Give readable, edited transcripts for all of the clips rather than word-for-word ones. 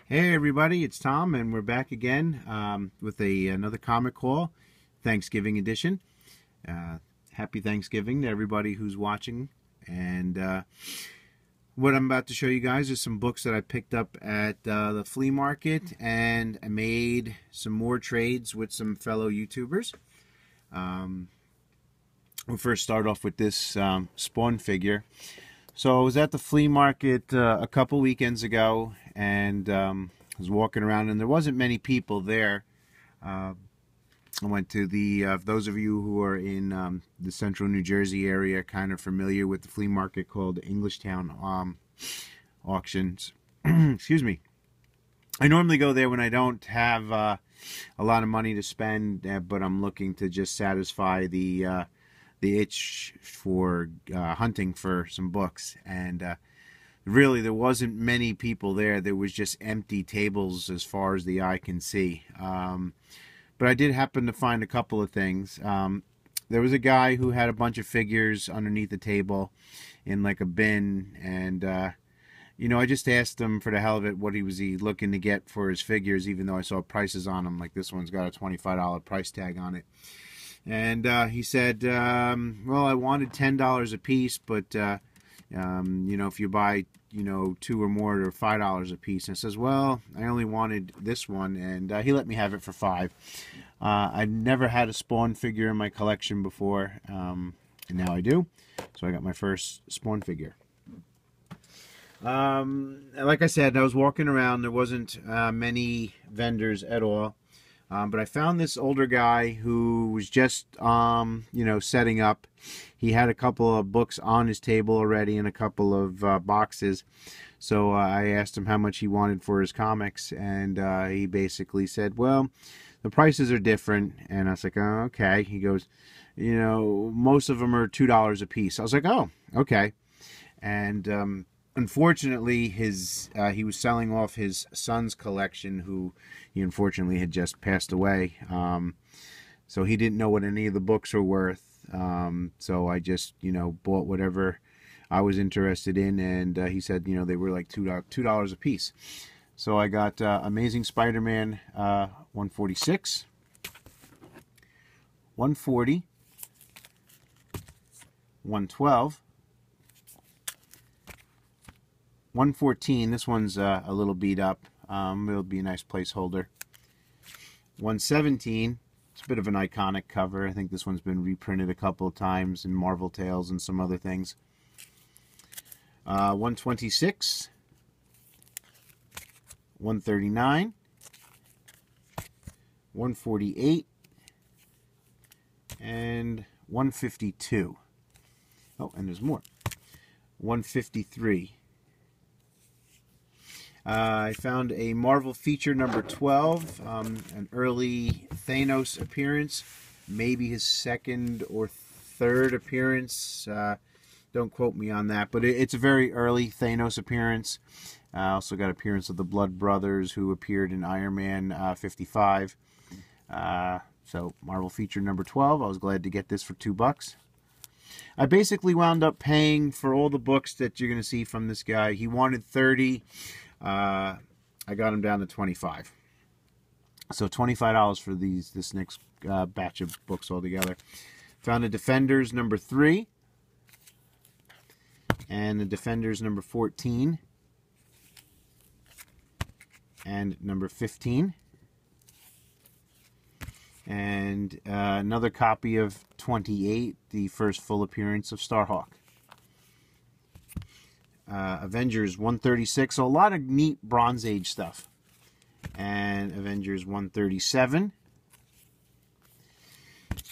Hey everybody, it's Tom, and we're back again with another comic haul, Thanksgiving edition. Happy Thanksgiving to everybody who's watching. And what I'm about to show you guys is some books that I picked up at the flea market, and I made some more trades with some fellow YouTubers. We'll first start off with this Spawn figure. So I was at the flea market a couple weekends ago, and I was walking around, and there wasn't many people there. I went to those of you who are in the central New Jersey area, kind of familiar with the flea market called Englishtown Auctions. Excuse me. I normally go there when I don't have a lot of money to spend, but I'm looking to just satisfy the itch for hunting for some books. And really there wasn't many people there. There was just empty tables as far as the eye can see. But I did happen to find a couple of things. There was a guy who had a bunch of figures underneath the table in like a bin, and you know, I just asked him for the hell of it what he was looking to get for his figures, even though I saw prices on them. Like this one's got a $25 price tag on it. And he said, well, I wanted $10 a piece, but, you know, if you buy, you know, 2 or more, they're $5 a piece. And I says, well, I only wanted this one, and he let me have it for $5. I'd never had a Spawn figure in my collection before, and now I do. So I got my first Spawn figure. Like I said, I was walking around. There wasn't many vendors at all. But I found this older guy who was just, you know, setting up. He had a couple of books on his table already and a couple of boxes. So I asked him how much he wanted for his comics, and he basically said, well, the prices are different. And I was like, oh, okay. He goes, you know, most of them are $2 a piece. I was like, oh, okay. And unfortunately, he was selling off his son's collection, who he unfortunately had just passed away. So he didn't know what any of the books were worth. So I just, you know, bought whatever I was interested in, and he said, you know, they were like $2 a piece. So I got Amazing Spider-Man 146, 140, 112. 114, this one's a little beat up. It'll be a nice placeholder. 117, it's a bit of an iconic cover. I think this one's been reprinted a couple of times in Marvel Tales and some other things. 126, 139, 148, and 152. Oh, and there's more. 153. I found a Marvel feature number 12, an early Thanos appearance, maybe his second or third appearance. Don't quote me on that, but it's a very early Thanos appearance. Also got appearance of the Blood Brothers, who appeared in Iron Man 55. So Marvel feature number 12. I was glad to get this for $2. I basically wound up paying for all the books that you're going to see from this guy. He wanted 30. I got him down to 25. So $25 for this next batch of books altogether. Found a Defenders number 3 and the Defenders number 14 and number 15 and another copy of 28, the first full appearance of Starhawk. Avengers 136, so a lot of neat Bronze Age stuff. And Avengers 137.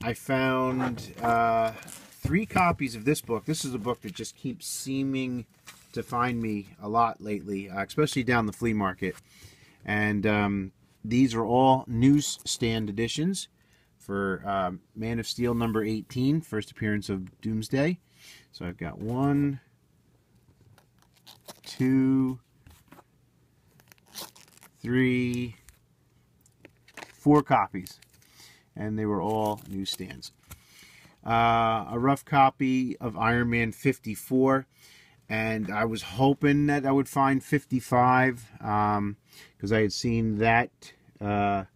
I found 3 copies of this book. This is a book that just keeps seeming to find me a lot lately, especially down the flea market. And these are all newsstand editions for Man of Steel number 18, first appearance of Doomsday. So I've got 1, 2, 3, 4 copies, and they were all newsstands. A rough copy of Iron Man 54. and I was hoping that I would find 55, because I had seen that other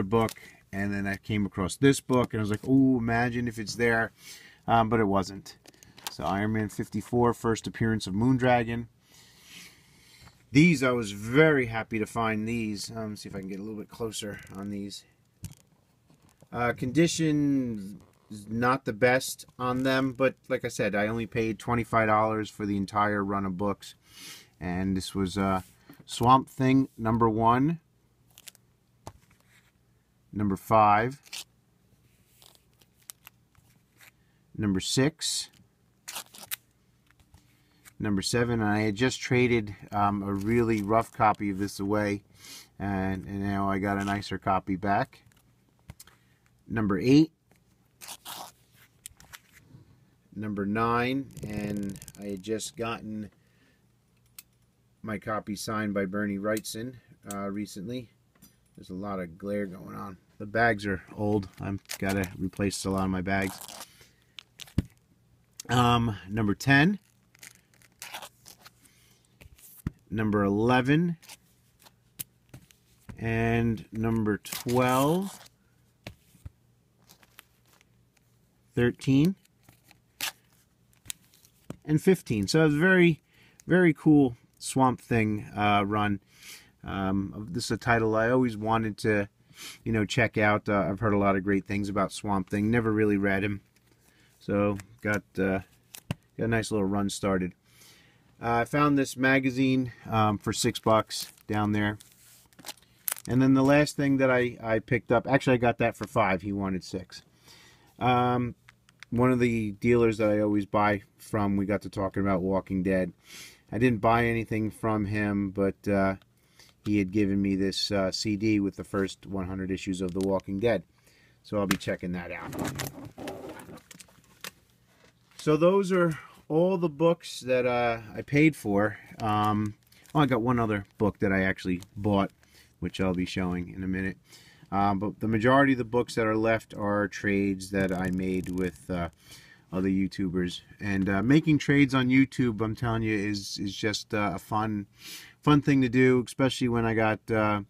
book, and then I came across this book, and I was like, oh, imagine if it's there, but it wasn't. So Iron Man 54, first appearance of Moondragon. These, I was very happy to find these. Let's see if I can get a little bit closer on these. Condition is not the best on them, but like I said, I only paid $25 for the entire run of books. And this was Swamp Thing #1, #5, #6, #7. And I had just traded a really rough copy of this away, and now I got a nicer copy back. #8, #9, and I had just gotten my copy signed by Bernie Wrightson recently. There's a lot of glare going on. The bags are old. I've got to replace a lot of my bags. #10, #11, and #12, 13, and 15. So it's a very, very cool Swamp Thing run. This is a title I always wanted to, check out. I've heard a lot of great things about Swamp Thing. Never really read him, so got a nice little run started. I found this magazine for $6 down there, and then the last thing that I picked up. Actually, I got that for $5. He wanted $6. One of the dealers that I always buy from, we got to talking about Walking Dead. I didn't buy anything from him, but he had given me this CD with the first 100 issues of The Walking Dead. So I'll be checking that out. So those are all the books that I paid for. I got one other book that I actually bought, which I'll be showing in a minute. But the majority of the books that are left are trades that I made with other YouTubers. And making trades on YouTube, I'm telling you, is just a fun thing to do, especially when I got a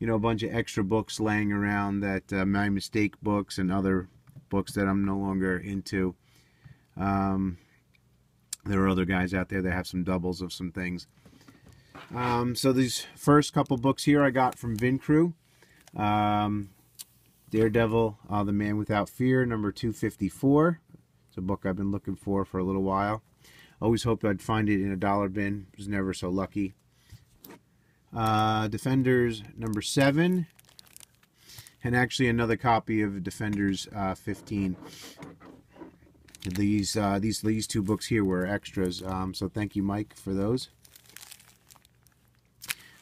bunch of extra books laying around, that my mistake books and other books that I'm no longer into. There are other guys out there that have some doubles of some things. So these first couple books here I got from VinCrew. Daredevil, The Man Without Fear, #254. It's a book I've been looking for a little while. Always hoped I'd find it in a dollar bin. Was never so lucky. Defenders #7, and actually another copy of Defenders 15. These two books here were extras, so thank you, Mike, for those.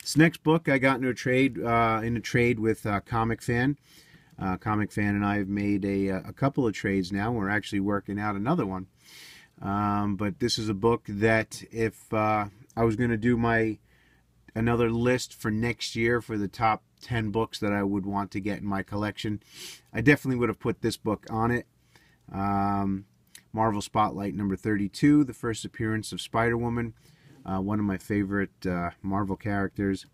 This next book I got into a trade with Comicfan. Comicfan and I have made a couple of trades now. We're actually working out another one. But this is a book that if I was going to do another list for next year for the top 10 books that I would want to get in my collection, I definitely would have put this book on it. Marvel Spotlight #32, the first appearance of Spider-Woman. One of my favorite Marvel characters.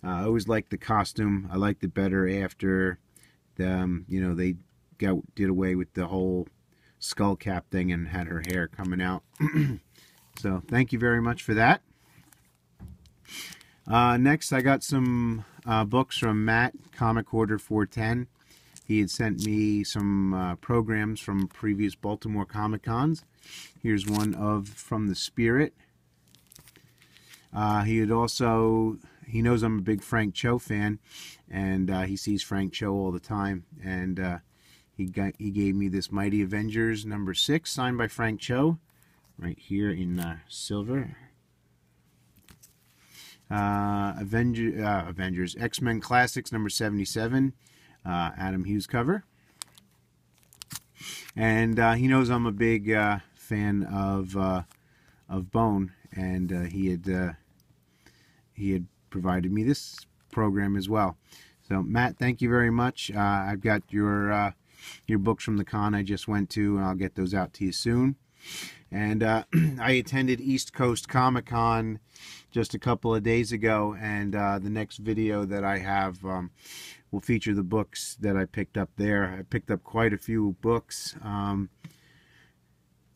I always liked the costume. I liked it better after they did away with the whole skull cap thing and had her hair coming out. So thank you very much for that. Next, I got some books from Matt, Comic Order 410. He had sent me some programs from previous Baltimore Comic Cons. Here's one from the Spirit. He knows I'm a big Frank Cho fan, and he sees Frank Cho all the time, and he gave me this Mighty Avengers #6 signed by Frank Cho, right here in silver. Avengers X-Men Classics #77, Adam Hughes cover, and he knows I'm a big fan of Bone, and he had provided me this program as well. So Matt, thank you very much. I've got your books from the con I just went to, and I'll get those out to you soon. And I attended East Coast Comic Con just a couple of days ago, and the next video that I have will feature the books that I picked up there. I picked up quite a few books.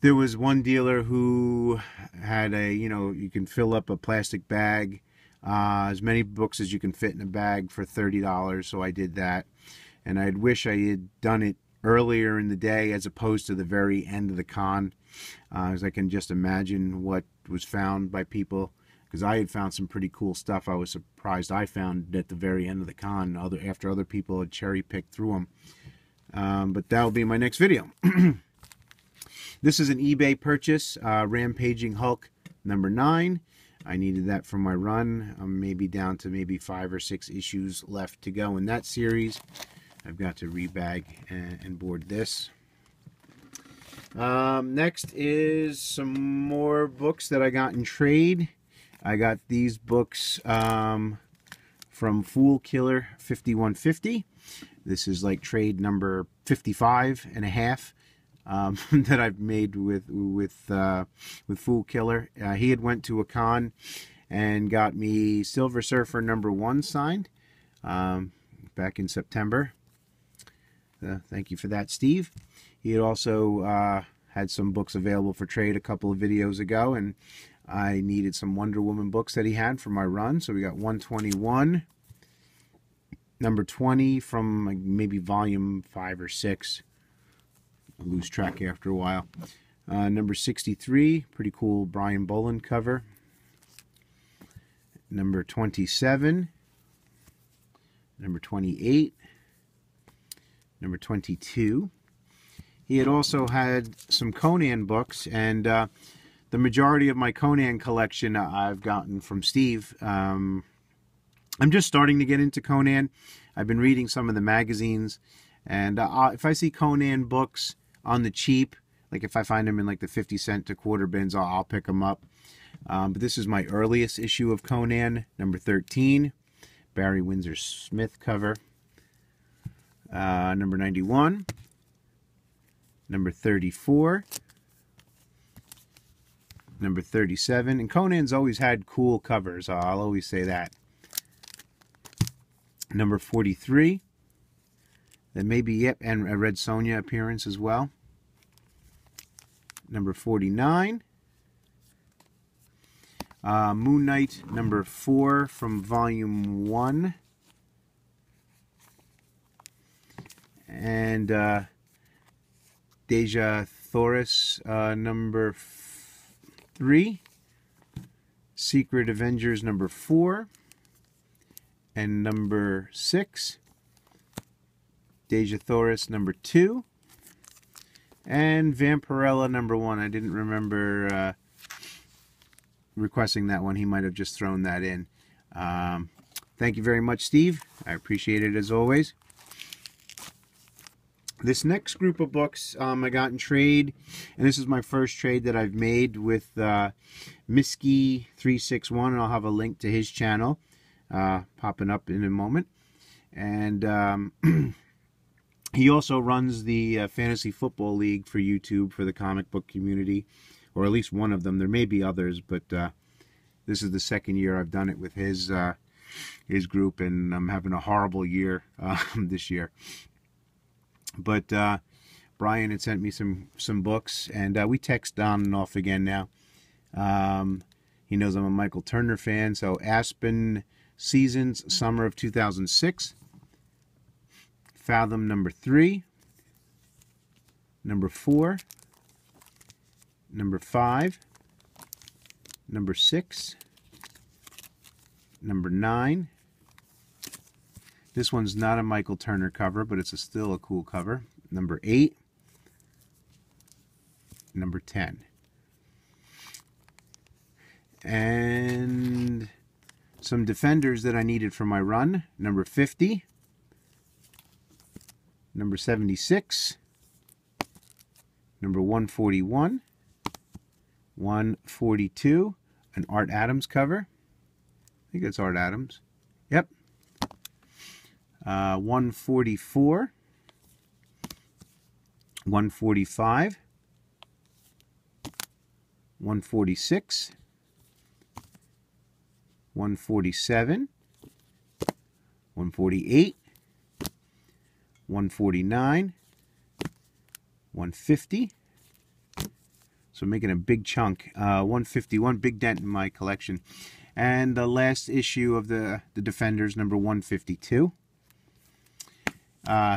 There was one dealer who had a, you can fill up a plastic bag, as many books as you can fit in a bag for $30, so I did that. And I wish I had done it earlier in the day as opposed to the very end of the con, as I can just imagine what was found by people, because I had found some pretty cool stuff. I was surprised I found at the very end of the con, after other people had cherry-picked through them. But that'll be my next video. This is an eBay purchase, Rampaging Hulk number 9. I needed that for my run. I'm maybe down to maybe 5 or 6 issues left to go in that series. I've got to rebag and board this. Next is some more books that I got in trade. I got these books from Fool Killer 5150. This is like trade number 55 and a half. That I've made with Fool Killer. He had went to a con and got me Silver Surfer number 1 signed back in September. Thank you for that, Steve. He had also had some books available for trade a couple of videos ago, and I needed some Wonder Woman books that he had for my run. So we got 121, number 20 from maybe volume 5 or 6. I lose track after a while. Number 63, pretty cool Brian Boland cover. Number 27, number 28, number 22. He had also had some Conan books, and the majority of my Conan collection I've gotten from Steve. I'm just starting to get into Conan. I've been reading some of the magazines, and if I see Conan books on the cheap, like if I find them in like the 50-cent to quarter bins, I'll pick them up. But this is my earliest issue of Conan, number 13, Barry Windsor Smith cover. Number 91, number 34, number 37. And Conan's always had cool covers, I'll always say that. Number 43. Then maybe, yep, and a Red Sonja appearance as well. Number 49. Moon Knight number 4 from volume 1. And Pgh Thoris number 3. Secret Avengers number 4. And number 6. Pgh Thoris number 2. And Vampirella number 1. I didn't remember requesting that one. He might have just thrown that in. Thank you very much, Steve. I appreciate it as always. This next group of books I got in trade, and this is my first trade that I've made with Miski361, and I'll have a link to his channel popping up in a moment. And he also runs the Fantasy Football League for YouTube for the comic book community, or at least one of them. There may be others, but this is the second year I've done it with his group, and I'm having a horrible year this year. But Brian had sent me some books, and we text on and off again now. He knows I'm a Michael Turner fan, so Aspen Seasons, summer of 2006. Fathom number 3, number 4, number 5, number 6, number 9. This one's not a Michael Turner cover, but it's still a cool cover. Number 8, number 10. And some Defenders that I needed for my run. Number 50. Number 76. Number 141. 142. An Art Adams cover. I think it's Art Adams. Yep. 144. 145. 146, 147, 148, 149, 150. So making a big chunk. 151, big dent in my collection. And the last issue of the Defenders, number 152.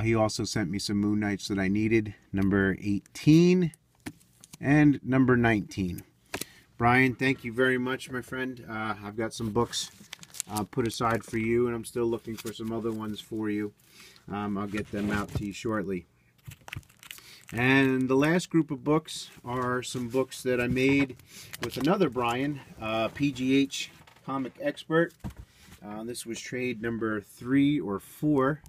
He also sent me some Moon Knights that I needed, number 18 and number 19. Brian, thank you very much, my friend. I've got some books put aside for you, and I'm still looking for some other ones for you. I'll get them out to you shortly. And the last group of books are some books that I made with another Brian, Pgh Comic Expert. This was trade number 3 or 4.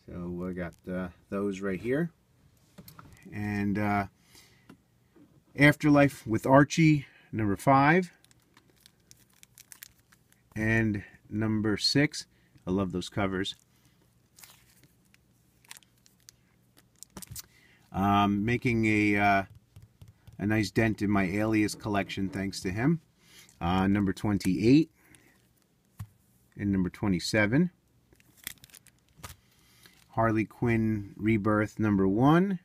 So I got those right here. And Afterlife with Archie, number 5. And number 6. I love those covers. Making a nice dent in my Alias collection thanks to him. Number 28 and number 27. Harley Quinn Rebirth number 1.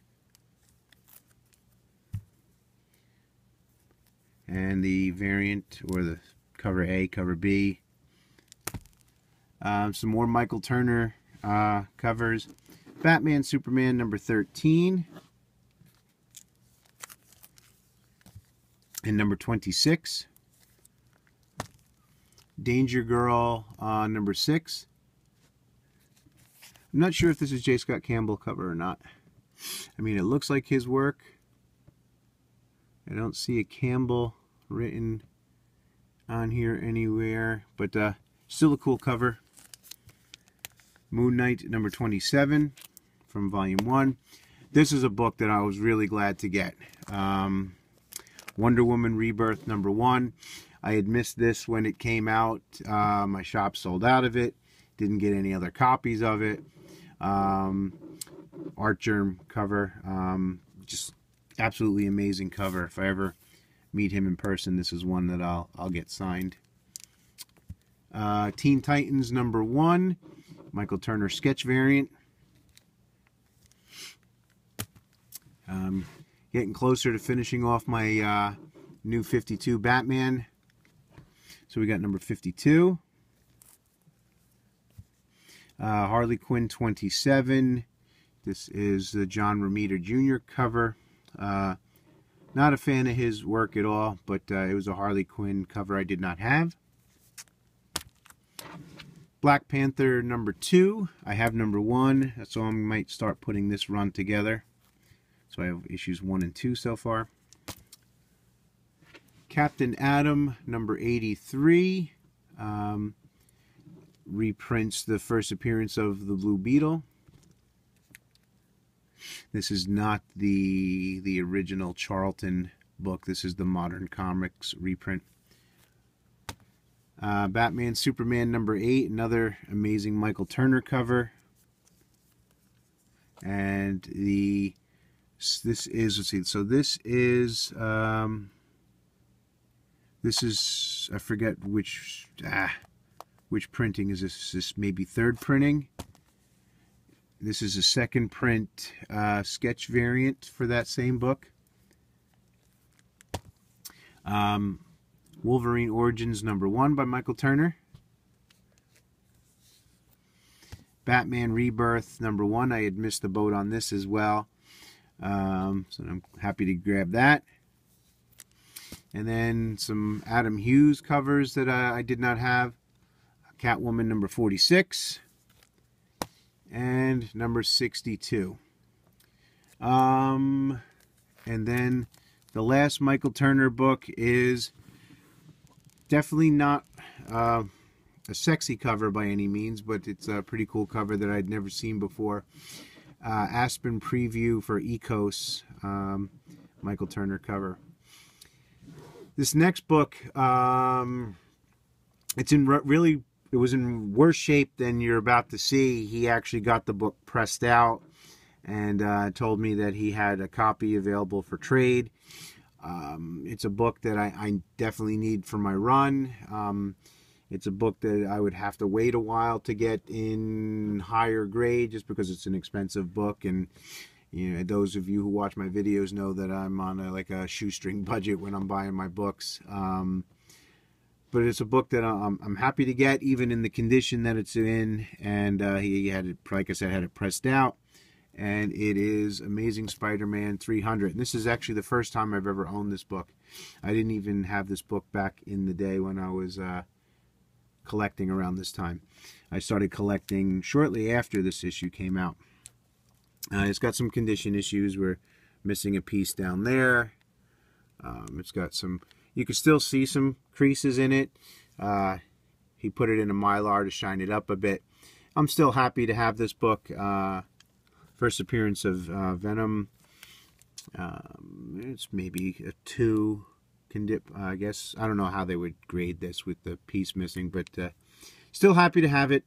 And the variant, or the cover A, cover B. Some more Michael Turner covers. Batman Superman number 13. And number 26. Danger Girl number 6. I'm not sure if this is J. Scott Campbell cover or not. I mean, it looks like his work. I don't see a Campbell written on here anywhere, but still a cool cover. Moon Knight number 27 from volume 1. This is a book that I was really glad to get. Wonder Woman Rebirth number 1. I had missed this when it came out. My shop sold out of it. Didn't get any other copies of it. Art Germ cover. Just absolutely amazing cover. If I ever meet him in person, this is one that I'll get signed. Teen Titans number 1. Michael Turner sketch variant. Getting closer to finishing off my new 52 Batman. So we got number 52. Harley Quinn 27. This is the John Romita Jr. cover. Not a fan of his work at all, but it was a Harley Quinn cover I did not have. Black Panther number 2. I have number 1, so I might start putting this run together. So I have issues 1 and 2 so far. Captain Atom number 83. Reprints the first appearance of the Blue Beetle. This is not the original Charlton book. This is the Modern Comics reprint. Batman Superman number 8, another amazing Michael Turner cover. And this is, let's see, so this is I forget which printing is this. Is this maybe third printing? This is a second print sketch variant for that same book. Wolverine Origins number 1 by Michael Turner. Batman Rebirth number 1. I had missed the boat on this as well. So I'm happy to grab that. And then some Adam Hughes covers that I did not have. Catwoman number 46. And number 62. And then the last Michael Turner book is definitely not a sexy cover by any means, but it's a pretty cool cover that I'd never seen before. Aspen Preview for Ecos, Michael Turner cover. This next book, it's in really, it was in worse shape than you're about to see. He actually got the book pressed out and told me that he had a copy available for trade. It's a book that I definitely need for my run. It's a book that I would have to wait a while to get in higher grade just because it's an expensive book. And you know, those of you who watch my videos know that I'm on like a shoestring budget when I'm buying my books. But it's a book that I'm happy to get, even in the condition that it's in. And he had it, like I said, had it pressed out. And it is Amazing Spider-Man 300. And this is actually the first time I've ever owned this book. I didn't even have this book back in the day when I was collecting around this time. I started collecting shortly after this issue came out. It's got some condition issues. We're missing a piece down there. It's got some, you can still see some creases in it. He put it in a Mylar to shine it up a bit. I'm still happy to have this book. First appearance of Venom. It's maybe a 2. I guess I don't know how they would grade this with the piece missing, but still happy to have it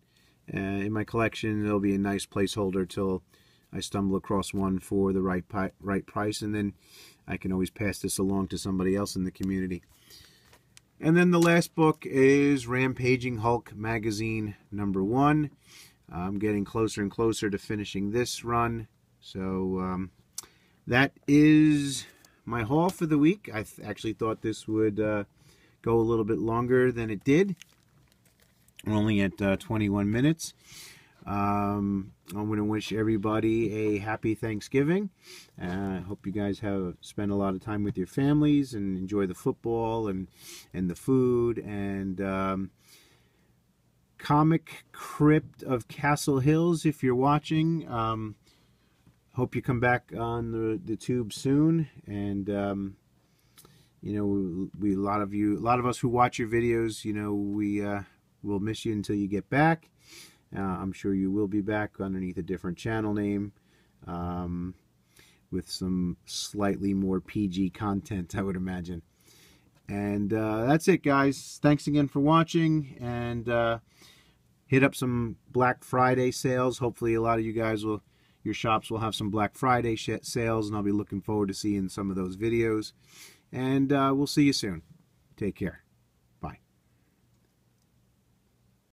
in my collection. It'll be a nice placeholder till I stumble across one for the right price, and then I can always pass this along to somebody else in the community. And then the last book is Rampaging Hulk Magazine #1. I'm getting closer and closer to finishing this run, so that is my haul for the week. I actually thought this would go a little bit longer than it did. We're only at 21 minutes. I'm going to wish everybody a happy Thanksgiving. I hope you guys have spent a lot of time with your families and enjoy the football and the food. And Comic Crypt of Castle Hills, if you're watching, hope you come back on the tube soon. And you know, a lot of us who watch your videos, you know, we'll miss you until you get back. I'm sure you will be back underneath a different channel name, with some slightly more PG content, I would imagine. And that's it, guys. Thanks again for watching, and hit up some Black Friday sales. Hopefully a lot of you guys your shops will have some Black Friday sales, and I'll be looking forward to seeing some of those videos. And we'll see you soon. Take care.